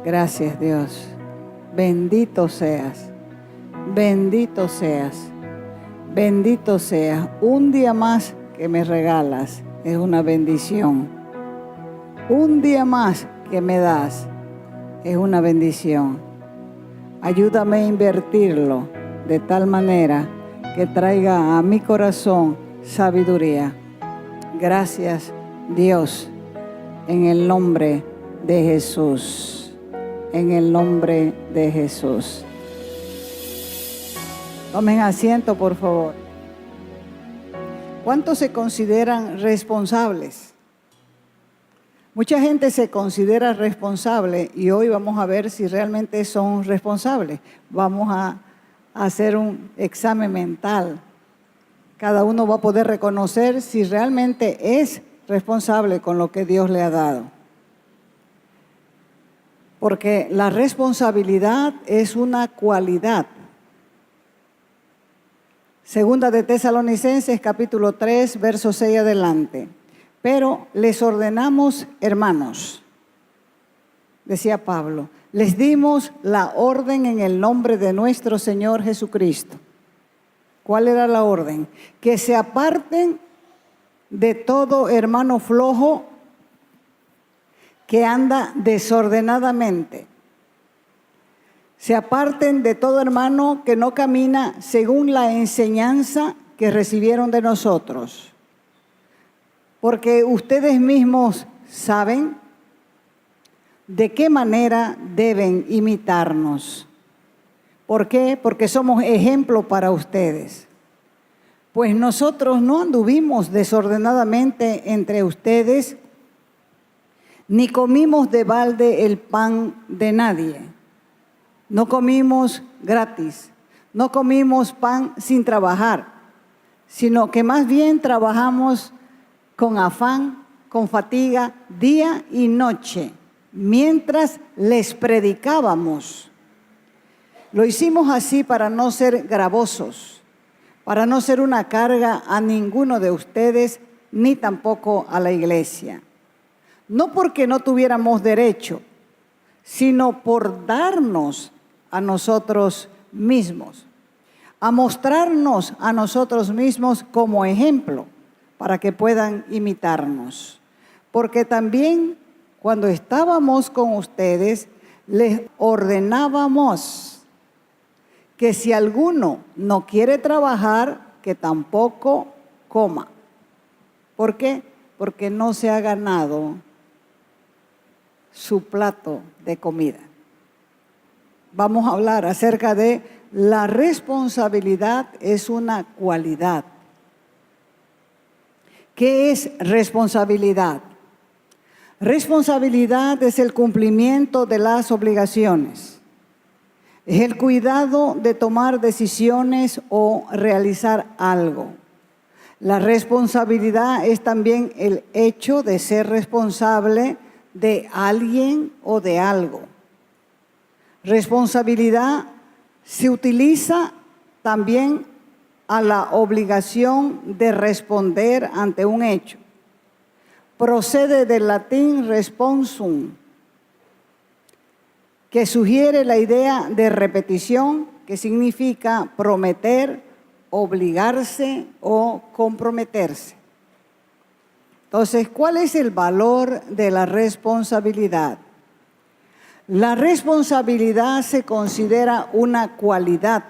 Gracias, Dios. Bendito seas. Bendito seas. Bendito seas. Un día más que me regalas es una bendición. Un día más que me das es una bendición. Ayúdame a invertirlo de tal manera que traiga a mi corazón sabiduría. Gracias, Dios, en el nombre de Jesús. En el nombre de Jesús. Tomen asiento, por favor. ¿Cuántos se consideran responsables? Mucha gente se considera responsable y hoy vamos a ver si realmente son responsables. Vamos a hacer un examen mental. Cada uno va a poder reconocer si realmente es responsable con lo que Dios le ha dado. Porque la responsabilidad es una cualidad. Segunda de Tesalonicenses, capítulo 3, verso 6 adelante. Pero les ordenamos, hermanos, decía Pablo, les dimos la orden en el nombre de nuestro Señor Jesucristo. ¿Cuál era la orden? Que se aparten de todo hermano flojo que anda desordenadamente. Se aparten de todo hermano que no camina según la enseñanza que recibieron de nosotros. Porque ustedes mismos saben de qué manera deben imitarnos. ¿Por qué? Porque somos ejemplo para ustedes. Pues nosotros no anduvimos desordenadamente entre ustedes, ni comimos de balde el pan de nadie. No comimos gratis, no comimos pan sin trabajar, sino que más bien trabajamos con afán, con fatiga, día y noche, mientras les predicábamos. Lo hicimos así para no ser gravosos, para no ser una carga a ninguno de ustedes, ni tampoco a la iglesia. No porque no tuviéramos derecho, sino por darnos a nosotros mismos, a mostrarnos a nosotros mismos como ejemplo, para que puedan imitarnos. Porque también cuando estábamos con ustedes, les ordenábamos que si alguno no quiere trabajar, que tampoco coma. ¿Por qué? Porque no se ha ganado su plato de comida. Vamos a hablar acerca de la responsabilidad es una cualidad. ¿Qué es responsabilidad? Responsabilidad es el cumplimiento de las obligaciones. Es el cuidado de tomar decisiones o realizar algo. La responsabilidad es también el hecho de ser responsable de alguien o de algo. Responsabilidad se utiliza también a la obligación de responder ante un hecho. Procede del latín responsum, que sugiere la idea de repetición, que significa prometer, obligarse o comprometerse. Entonces, ¿cuál es el valor de la responsabilidad? La responsabilidad se considera una cualidad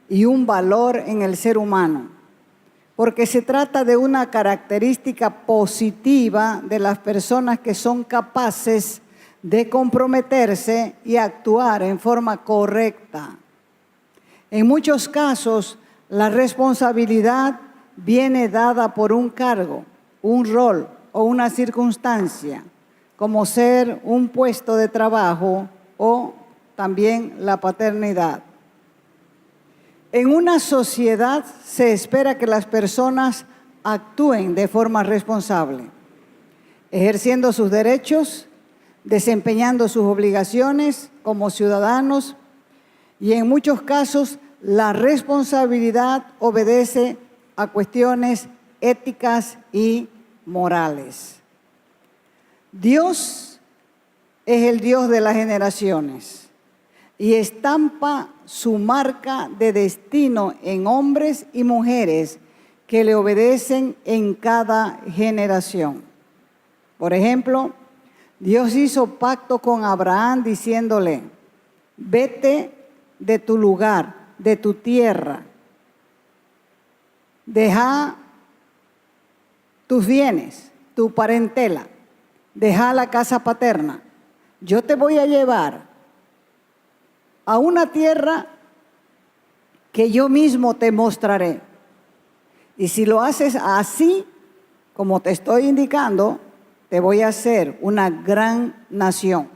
y un valor en el ser humano, porque se trata de una característica positiva de las personas que son capaces de comprometerse y actuar en forma correcta. En muchos casos, la responsabilidad viene dada por un cargo, un rol o una circunstancia, como ser un puesto de trabajo o también la paternidad. En una sociedad se espera que las personas actúen de forma responsable, ejerciendo sus derechos, desempeñando sus obligaciones como ciudadanos, y en muchos casos la responsabilidad obedece a cuestiones éticas y morales. Dios es el Dios de las generaciones y estampa su marca de destino en hombres y mujeres que le obedecen en cada generación. Por ejemplo, Dios hizo pacto con Abraham diciéndole: vete de tu lugar, de tu tierra, deja tus bienes, tu parentela, deja la casa paterna. Yo te voy a llevar a una tierra que yo mismo te mostraré. Y si lo haces así, como te estoy indicando, te voy a hacer una gran nación.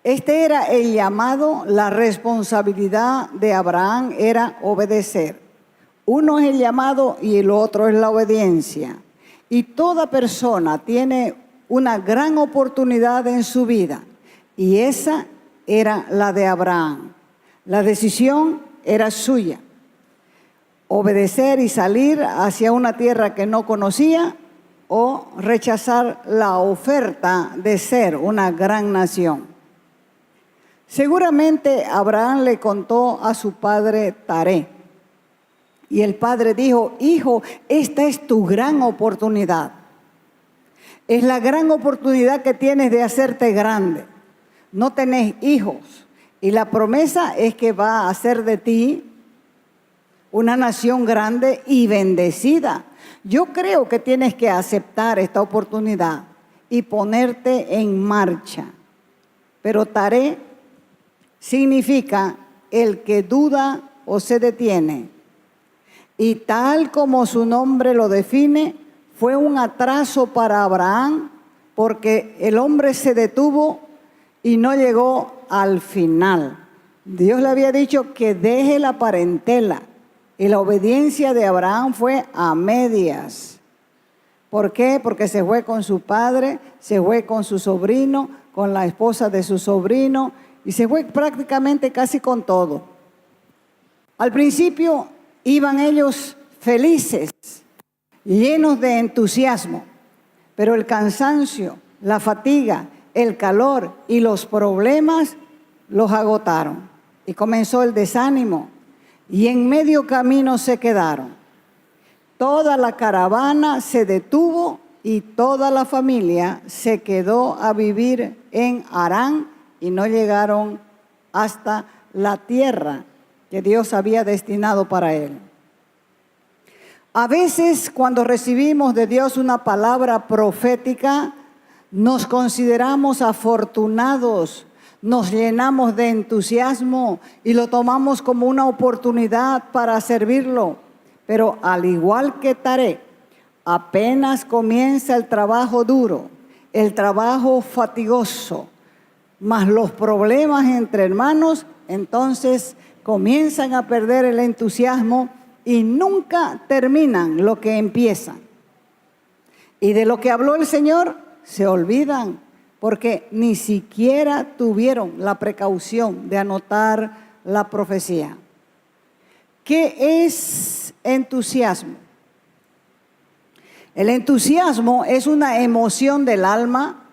Este era el llamado, la responsabilidad de Abraham era obedecer. Uno es el llamado y el otro es la obediencia. Y toda persona tiene una gran oportunidad en su vida. Y esa era la de Abraham. La decisión era suya. Obedecer y salir hacia una tierra que no conocía o rechazar la oferta de ser una gran nación. Seguramente Abraham le contó a su padre Taré. Y el padre dijo: hijo, esta es tu gran oportunidad. Es la gran oportunidad que tienes de hacerte grande. No tenés hijos. Y la promesa es que va a hacer de ti una nación grande y bendecida. Yo creo que tienes que aceptar esta oportunidad y ponerte en marcha. Pero Taré significa el que duda o se detiene. Y tal como su nombre lo define, fue un atraso para Abraham porque el hombre se detuvo y no llegó al final. Dios le había dicho que deje la parentela y la obediencia de Abraham fue a medias. ¿Por qué? Porque se fue con su padre, se fue con su sobrino, con la esposa de su sobrino y se fue prácticamente casi con todo. Al principio iban ellos felices, llenos de entusiasmo, pero el cansancio, la fatiga, el calor y los problemas los agotaron y comenzó el desánimo y en medio camino se quedaron. Toda la caravana se detuvo y toda la familia se quedó a vivir en Harán y no llegaron hasta la tierra que Dios había destinado para él. A veces cuando recibimos de Dios una palabra profética, nos consideramos afortunados, nos llenamos de entusiasmo y lo tomamos como una oportunidad para servirlo. Pero al igual que Taré, apenas comienza el trabajo duro, el trabajo fatigoso, más los problemas entre hermanos, entonces comienzan a perder el entusiasmo y nunca terminan lo que empiezan. Y de lo que habló el Señor se olvidan porque ni siquiera tuvieron la precaución de anotar la profecía. ¿Qué es entusiasmo? El entusiasmo es una emoción del alma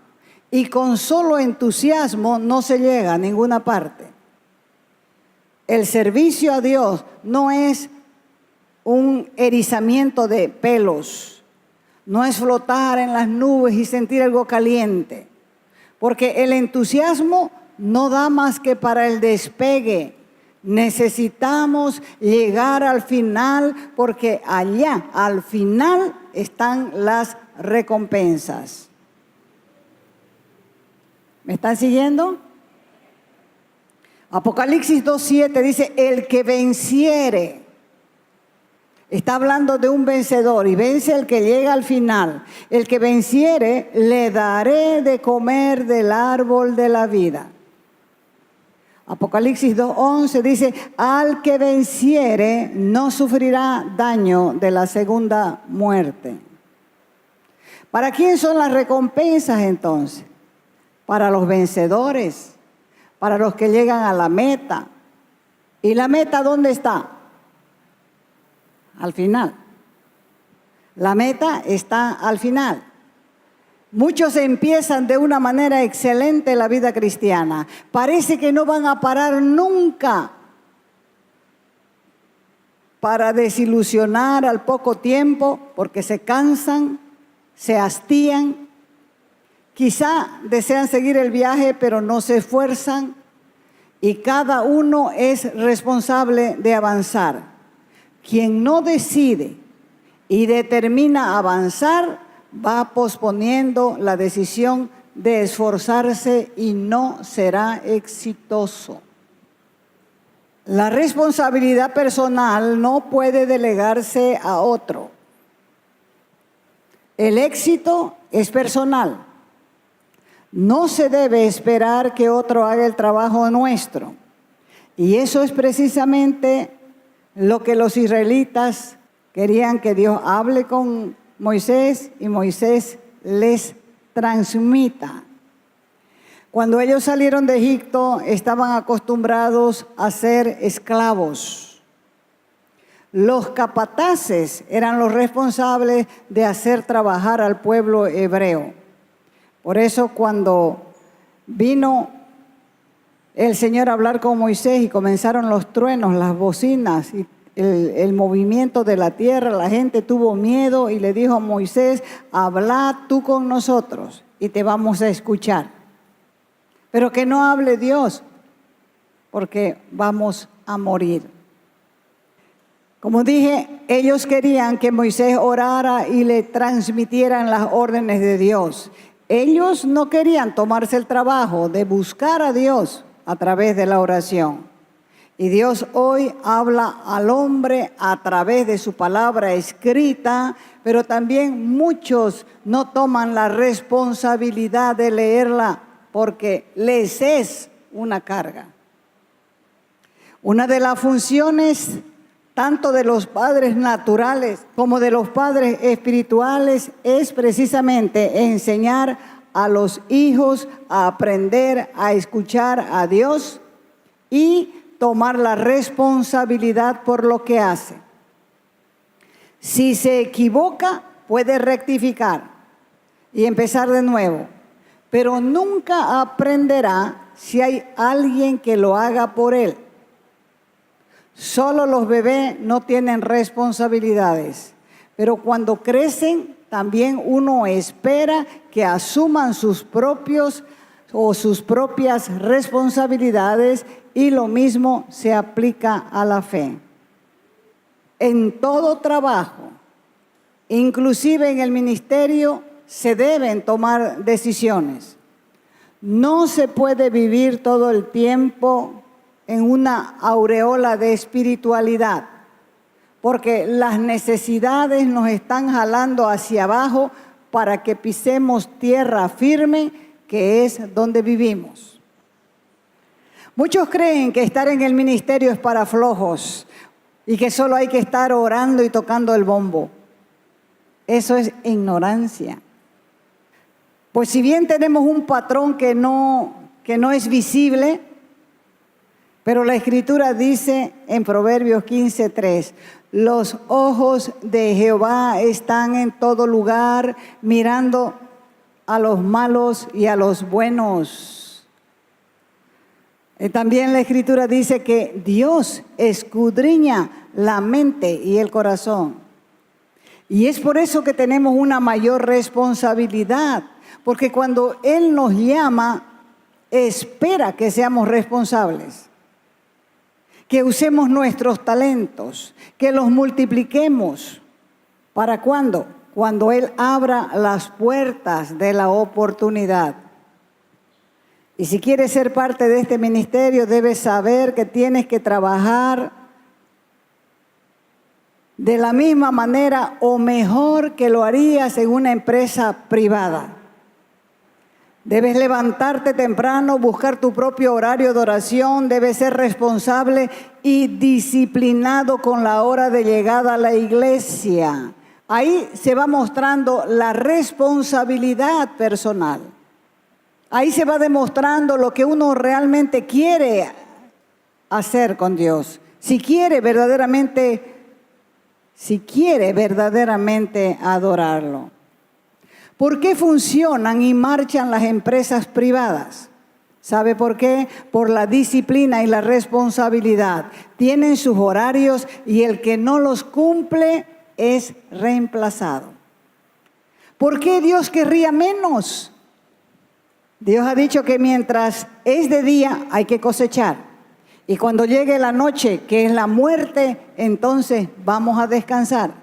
y con solo entusiasmo no se llega a ninguna parte. El servicio a Dios no es un erizamiento de pelos, no es flotar en las nubes y sentir algo caliente, porque el entusiasmo no da más que para el despegue. Necesitamos llegar al final porque allá, al final, están las recompensas. ¿Me están siguiendo? Apocalipsis 2:7 dice: el que venciere. Está hablando de un vencedor y vence el que llega al final. El que venciere, le daré de comer del árbol de la vida. Apocalipsis 2:11 dice: al que venciere no sufrirá daño de la segunda muerte. ¿Para quién son las recompensas entonces? Para los vencedores, para los que llegan a la meta. ¿Y la meta dónde está? Al final. La meta está al final. Muchos empiezan de una manera excelente la vida cristiana. Parece que no van a parar nunca, para desilusionar al poco tiempo, porque se cansan, se hastían. Quizá desean seguir el viaje, pero no se esfuerzan. Y cada uno es responsable de avanzar. Quien no decide y determina avanzar, va posponiendo la decisión de esforzarse y no será exitoso. La responsabilidad personal no puede delegarse a otro. El éxito es personal. No se debe esperar que otro haga el trabajo nuestro. Y eso es precisamente lo que los israelitas querían, que Dios hable con Moisés y Moisés les transmita. Cuando ellos salieron de Egipto, estaban acostumbrados a ser esclavos. Los capataces eran los responsables de hacer trabajar al pueblo hebreo. Por eso cuando vino el Señor a hablar con Moisés y comenzaron los truenos, las bocinas y el movimiento de la tierra, la gente tuvo miedo y le dijo a Moisés: habla tú con nosotros y te vamos a escuchar. Pero que no hable Dios, porque vamos a morir. Como dije, ellos querían que Moisés orara y le transmitieran las órdenes de Dios. Ellos no querían tomarse el trabajo de buscar a Dios a través de la oración. Y Dios hoy habla al hombre a través de su palabra escrita, pero también muchos no toman la responsabilidad de leerla porque les es una carga. Una de las funciones tanto de los padres naturales como de los padres espirituales es precisamente enseñar a los hijos a aprender a escuchar a Dios y tomar la responsabilidad por lo que hace. Si se equivoca, puede rectificar y empezar de nuevo, pero nunca aprenderá si hay alguien que lo haga por él. Solo los bebés no tienen responsabilidades, pero cuando crecen también uno espera que asuman sus propias responsabilidades, y lo mismo se aplica a la fe. En todo trabajo, inclusive en el ministerio, se deben tomar decisiones. No se puede vivir todo el tiempo en una aureola de espiritualidad, porque las necesidades nos están jalando hacia abajo para que pisemos tierra firme, que es donde vivimos. Muchos creen que estar en el ministerio es para flojos y que solo hay que estar orando y tocando el bombo. Eso es ignorancia. Pues si bien tenemos un patrón que no es visible, pero la Escritura dice en Proverbios 15:3, los ojos de Jehová están en todo lugar, mirando a los malos y a los buenos. También la Escritura dice que Dios escudriña la mente y el corazón. Y es por eso que tenemos una mayor responsabilidad, porque cuando Él nos llama, espera que seamos responsables, que usemos nuestros talentos, que los multipliquemos. ¿Para cuándo? Cuando Él abra las puertas de la oportunidad. Y si quieres ser parte de este ministerio, debes saber que tienes que trabajar de la misma manera o mejor que lo harías en una empresa privada. Debes levantarte temprano, buscar tu propio horario de oración, debes ser responsable y disciplinado con la hora de llegada a la iglesia. Ahí se va mostrando la responsabilidad personal. Ahí se va demostrando lo que uno realmente quiere hacer con Dios. Si quiere verdaderamente adorarlo. ¿Por qué funcionan y marchan las empresas privadas? ¿Sabe por qué? Por la disciplina y la responsabilidad. Tienen sus horarios y el que no los cumple es reemplazado. ¿Por qué Dios querría menos? Dios ha dicho que mientras es de día hay que cosechar. Y cuando llegue la noche, que es la muerte, entonces vamos a descansar.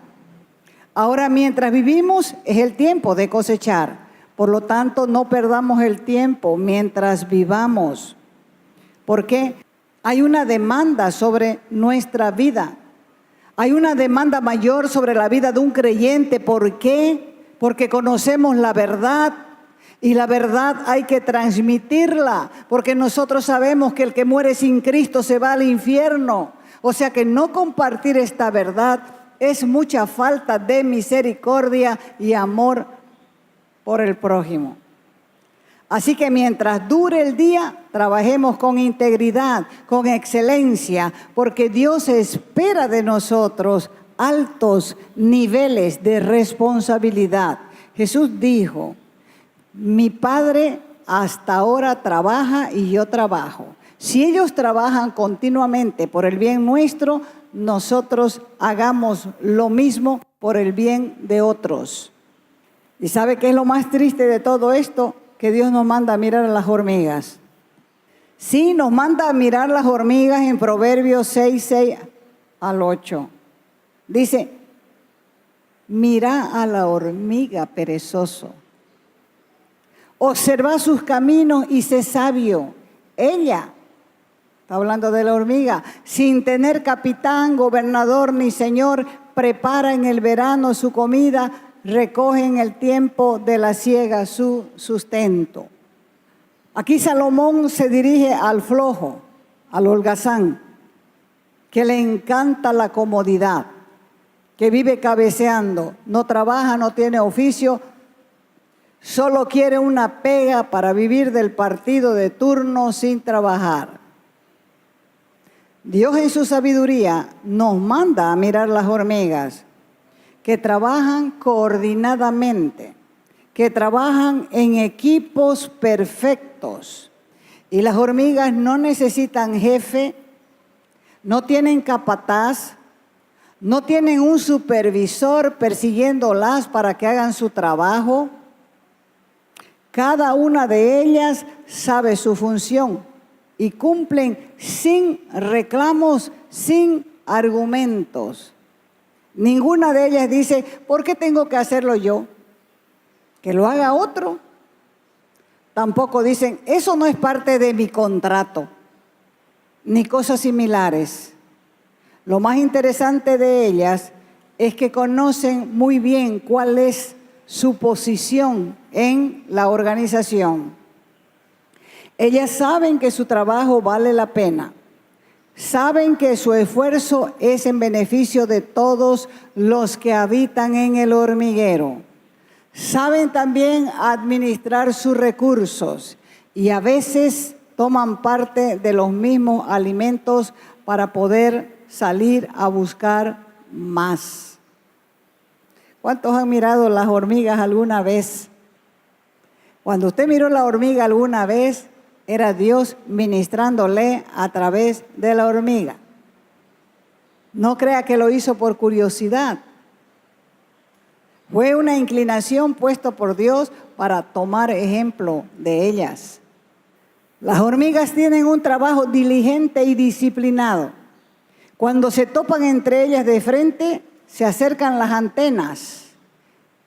Ahora, mientras vivimos, es el tiempo de cosechar. Por lo tanto, no perdamos el tiempo mientras vivamos. ¿Por qué? Hay una demanda sobre nuestra vida. Hay una demanda mayor sobre la vida de un creyente. ¿Por qué? Porque conocemos la verdad. Y la verdad hay que transmitirla, porque nosotros sabemos que el que muere sin Cristo se va al infierno. O sea que no compartir esta verdad es mucha falta de misericordia y amor por el prójimo. Así que mientras dure el día, trabajemos con integridad, con excelencia, porque Dios espera de nosotros altos niveles de responsabilidad. Jesús dijo: mi Padre hasta ahora trabaja y yo trabajo. Si ellos trabajan continuamente por el bien nuestro, nosotros hagamos lo mismo por el bien de otros. ¿Y sabe qué es lo más triste de todo esto? Que Dios nos manda a mirar a las hormigas. Sí, nos manda a mirar las hormigas en Proverbios 6 al 8. Dice: mira a la hormiga, perezoso. Observa sus caminos y sé sabio. Ella, está hablando de la hormiga, sin tener capitán, gobernador ni señor, prepara en el verano su comida, recoge en el tiempo de la siega su sustento. Aquí Salomón se dirige al flojo, al holgazán, que le encanta la comodidad, que vive cabeceando, no trabaja, no tiene oficio, solo quiere una pega para vivir del partido de turno sin trabajar. Dios en su sabiduría nos manda a mirar las hormigas que trabajan coordinadamente, que trabajan en equipos perfectos. Y las hormigas no necesitan jefe, no tienen capataz, no tienen un supervisor persiguiéndolas para que hagan su trabajo. Cada una de ellas sabe su función y cumplen sin reclamos, sin argumentos. Ninguna de ellas dice: ¿por qué tengo que hacerlo yo? Que lo haga otro. Tampoco dicen: eso no es parte de mi contrato, ni cosas similares. Lo más interesante de ellas es que conocen muy bien cuál es su posición en la organización. Ellas saben que su trabajo vale la pena. Saben que su esfuerzo es en beneficio de todos los que habitan en el hormiguero. Saben también administrar sus recursos y a veces toman parte de los mismos alimentos para poder salir a buscar más. ¿Cuántos han mirado las hormigas alguna vez? Cuando usted miró la hormiga alguna vez, era Dios ministrándole a través de la hormiga. No crea que lo hizo por curiosidad. Fue una inclinación puesta por Dios para tomar ejemplo de ellas. Las hormigas tienen un trabajo diligente y disciplinado. Cuando se topan entre ellas de frente, se acercan las antenas.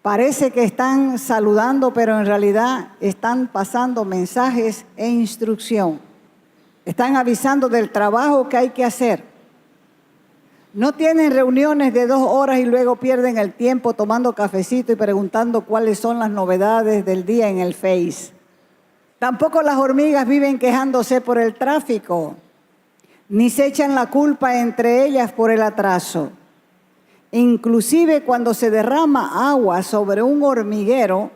Parece que están saludando, pero en realidad están pasando mensajes e instrucción. Están avisando del trabajo que hay que hacer. No tienen reuniones de 2 horas y luego pierden el tiempo tomando cafecito y preguntando cuáles son las novedades del día en el Face. Tampoco las hormigas viven quejándose por el tráfico, ni se echan la culpa entre ellas por el atraso. Inclusive cuando se derrama agua sobre un hormiguero,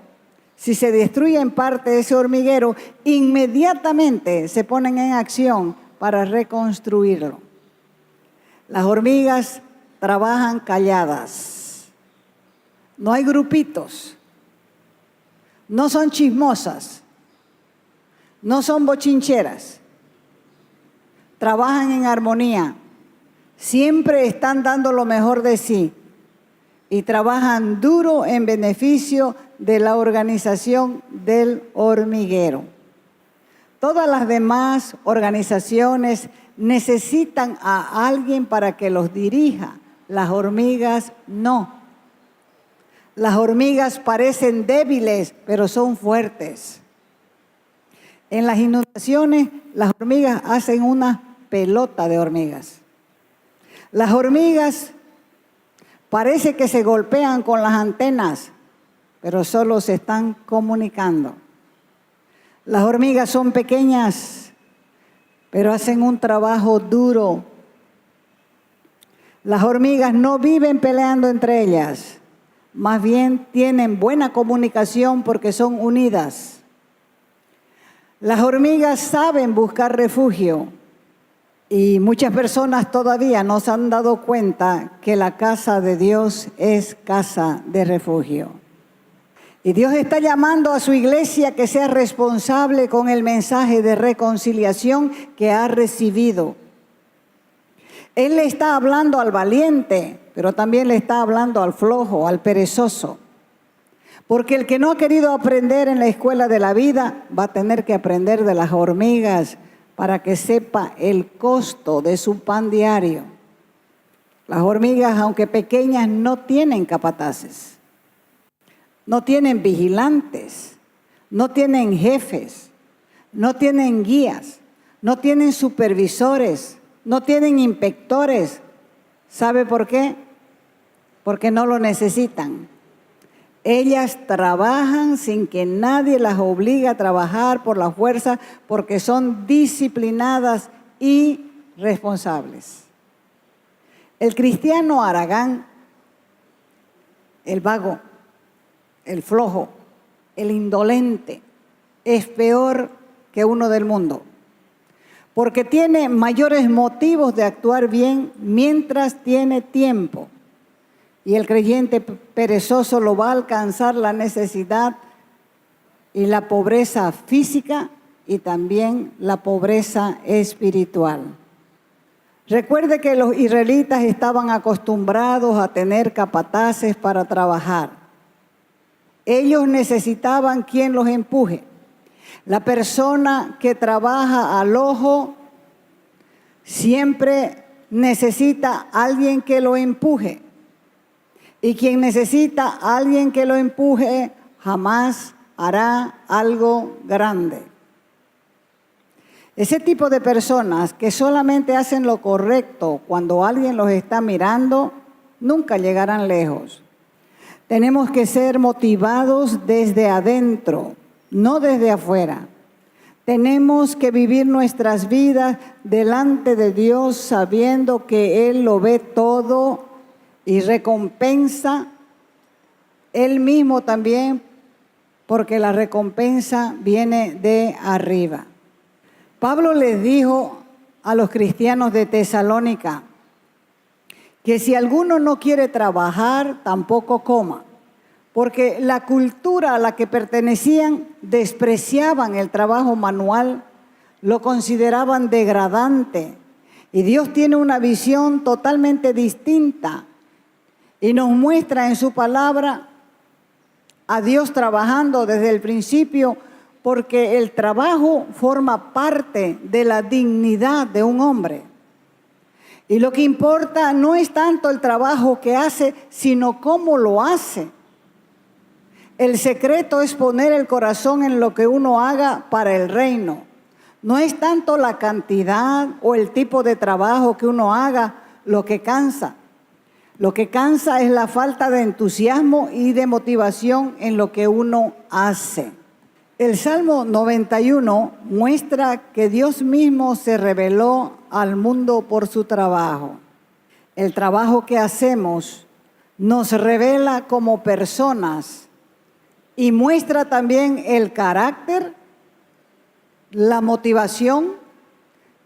si se destruye en parte ese hormiguero, inmediatamente se ponen en acción para reconstruirlo. Las hormigas trabajan calladas. No hay grupitos. no son chismosas, no son bochincheras, trabajan en armonía, siempre están dando lo mejor de sí y trabajan duro en beneficio de la organización del hormiguero. Todas las demás organizaciones necesitan a alguien para que los dirija. Las hormigas no. Las hormigas parecen débiles, pero son fuertes. En las inundaciones, las hormigas hacen una pelota de hormigas. Las hormigas parece que se golpean con las antenas, pero solo se están comunicando. Las hormigas son pequeñas, pero hacen un trabajo duro. Las hormigas no viven peleando entre ellas, más bien tienen buena comunicación porque son unidas. Las hormigas saben buscar refugio y muchas personas todavía no se han dado cuenta que la casa de Dios es casa de refugio. Y Dios está llamando a su iglesia que sea responsable con el mensaje de reconciliación que ha recibido. Él le está hablando al valiente, pero también le está hablando al flojo, al perezoso. Porque el que no ha querido aprender en la escuela de la vida va a tener que aprender de las hormigas para que sepa el costo de su pan diario. Las hormigas, aunque pequeñas, no tienen capataces. No tienen vigilantes, no tienen jefes, no tienen guías, no tienen supervisores, no tienen inspectores. ¿Sabe por qué? Porque no lo necesitan. Ellas trabajan sin que nadie las obligue a trabajar por la fuerza porque son disciplinadas y responsables. El cristiano haragán, el vago, el flojo, el indolente, es peor que uno del mundo, porque tiene mayores motivos de actuar bien mientras tiene tiempo. Y el creyente perezoso lo va a alcanzar la necesidad y la pobreza física y también la pobreza espiritual. Recuerde que los israelitas estaban acostumbrados a tener capataces para trabajar. Ellos necesitaban quien los empuje. La persona que trabaja al ojo siempre necesita a alguien que lo empuje. Y quien necesita a alguien que lo empuje jamás hará algo grande. Ese tipo de personas que solamente hacen lo correcto cuando alguien los está mirando, nunca llegarán lejos. Tenemos que ser motivados desde adentro, no desde afuera. Tenemos que vivir nuestras vidas delante de Dios sabiendo que Él lo ve todo y recompensa Él mismo también, porque la recompensa viene de arriba. Pablo les dijo a los cristianos de Tesalónica que si alguno no quiere trabajar, tampoco coma, porque la cultura a la que pertenecían despreciaban el trabajo manual, lo consideraban degradante, y Dios tiene una visión totalmente distinta y nos muestra en su palabra a Dios trabajando desde el principio, porque el trabajo forma parte de la dignidad de un hombre. Y lo que importa no es tanto el trabajo que hace, sino cómo lo hace. El secreto es poner el corazón en lo que uno haga para el reino. No es tanto la cantidad o el tipo de trabajo que uno haga lo que cansa. Lo que cansa es la falta de entusiasmo y de motivación en lo que uno hace. El Salmo 91 muestra que Dios mismo se reveló al mundo por su trabajo. El trabajo que hacemos nos revela como personas y muestra también el carácter, la motivación,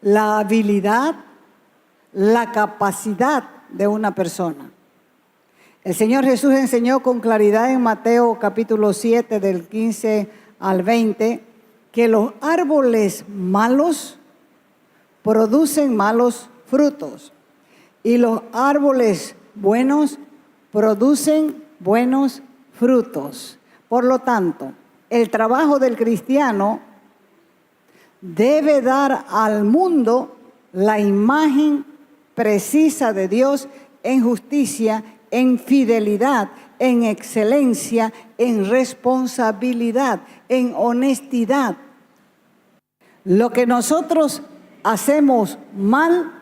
la habilidad, la capacidad de una persona. El Señor Jesús enseñó con claridad en Mateo capítulo 7 del 15 al 20 que los árboles malos producen malos frutos y los árboles buenos producen buenos frutos. Por lo tanto, el trabajo del cristiano debe dar al mundo la imagen precisa de Dios en justicia, en fidelidad, en excelencia, en responsabilidad, en honestidad. Lo que nosotros hacemos mal,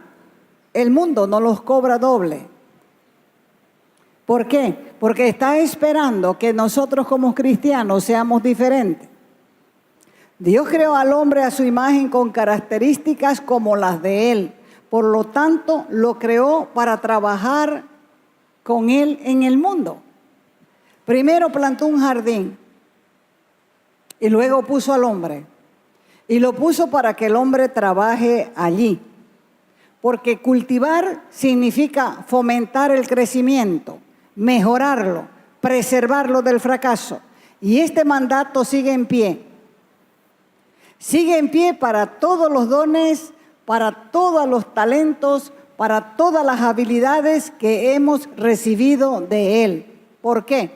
el mundo nos los cobra doble. ¿Por qué? Porque está esperando que nosotros como cristianos seamos diferentes. Dios creó al hombre a su imagen con características como las de él. Por lo tanto, lo creó para trabajar con él en el mundo. Primero plantó un jardín y luego puso al hombre. Y lo puso para que el hombre trabaje allí. Porque cultivar significa fomentar el crecimiento, mejorarlo, preservarlo del fracaso. Y este mandato sigue en pie. Sigue en pie para todos los dones, para todos los talentos, para todas las habilidades que hemos recibido de Él. ¿Por qué?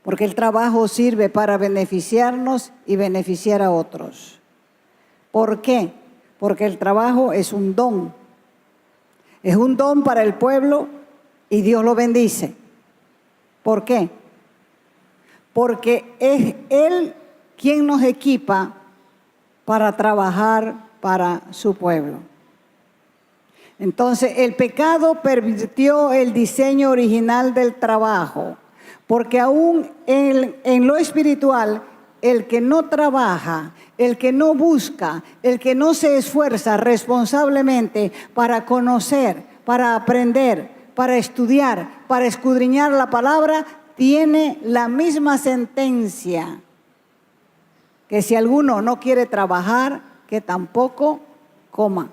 Porque el trabajo sirve para beneficiarnos y beneficiar a otros. ¿Por qué? Porque el trabajo es un don. Es un don para el pueblo y Dios lo bendice. ¿Por qué? Porque es Él quien nos equipa para trabajar para su pueblo. Entonces, el pecado pervirtió el diseño original del trabajo, porque aún en lo espiritual, el que no trabaja, el que no busca, el que no se esfuerza responsablemente para conocer, para aprender, para estudiar, para escudriñar la palabra, tiene la misma sentencia. Que si alguno no quiere trabajar, que tampoco coma.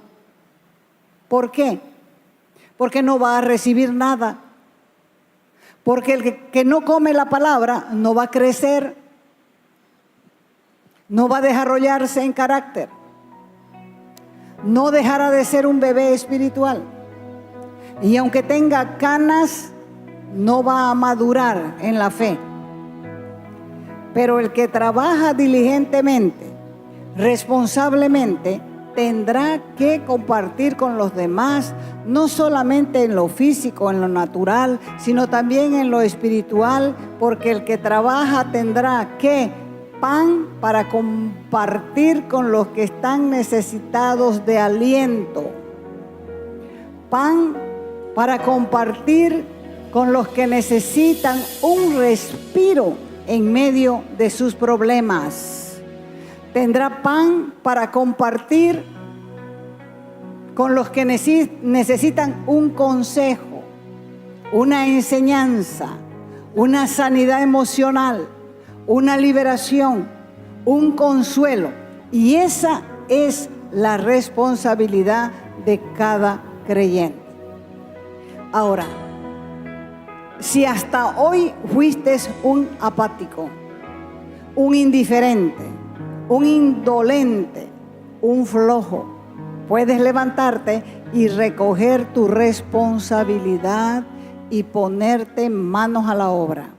¿Por qué? Porque no va a recibir nada. Porque el que no come la palabra no va a crecer, no va a desarrollarse en carácter, no dejará de ser un bebé espiritual. Y aunque tenga canas, no va a madurar en la fe. Pero el que trabaja diligentemente, responsablemente, tendrá que compartir con los demás, no solamente en lo físico, en lo natural, sino también en lo espiritual, porque el que trabaja tendrá que pan para compartir con los que están necesitados de aliento, pan para compartir con los que necesitan un respiro en medio de sus problemas. Tendrá pan para compartir con los que necesitan un consejo, una enseñanza, una sanidad emocional, una liberación, un consuelo. Y esa es la responsabilidad de cada creyente. Ahora, si hasta hoy fuiste un apático, un indiferente, un indolente, un flojo, puedes levantarte y recoger tu responsabilidad y ponerte manos a la obra.